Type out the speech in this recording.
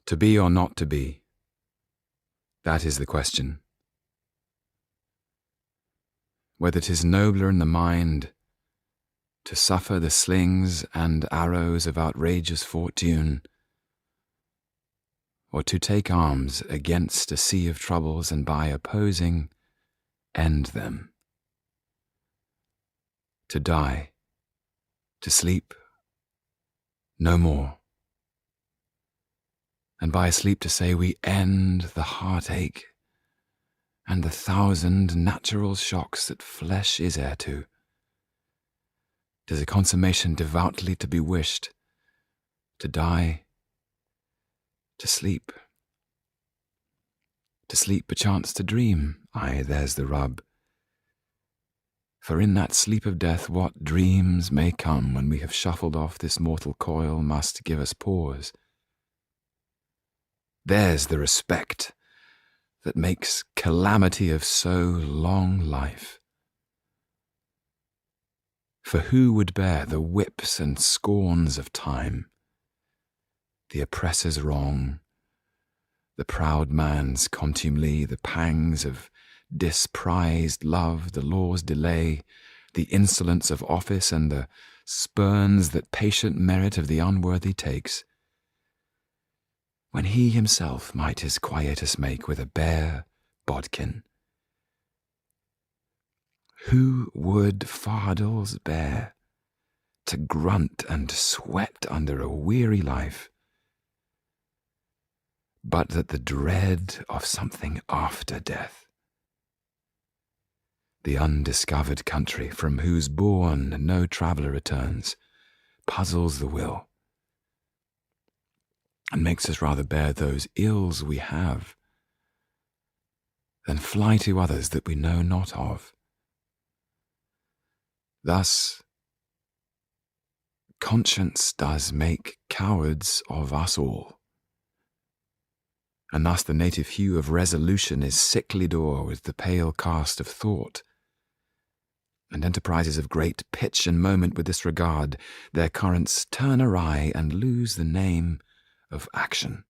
To be or not to be, that is the question. Whether 'tis nobler in the mind to suffer the slings and arrows of outrageous fortune, or to take arms against a sea of troubles and by opposing end them. To die, to sleep, no more. And by sleep to say we end the heartache and the thousand natural shocks that flesh is heir to. 'Tis a consummation devoutly to be wished, to die, to sleep perchance to dream, aye, there's the rub. For in that sleep of death what dreams may come when we have shuffled off this mortal coil must give us pause. There's the respect that makes calamity of so long life. For who would bear the whips and scorns of time, the oppressor's wrong, the proud man's contumely, the pangs of disprized love, the law's delay, the insolence of office, and the spurns that patient merit of the unworthy takes, when he himself might his quietus make with a bare bodkin? Who would fardels bear to grunt and sweat under a weary life, but that the dread of something after death, the undiscovered country from whose bourne no traveller returns, puzzles the will, and makes us rather bear those ills we have than fly to others that we know not of. Thus, conscience does make cowards of us all, and thus the native hue of resolution is sickly door with the pale cast of thought, and enterprises of great pitch and moment with this regard, their currents turn awry and lose the name of action.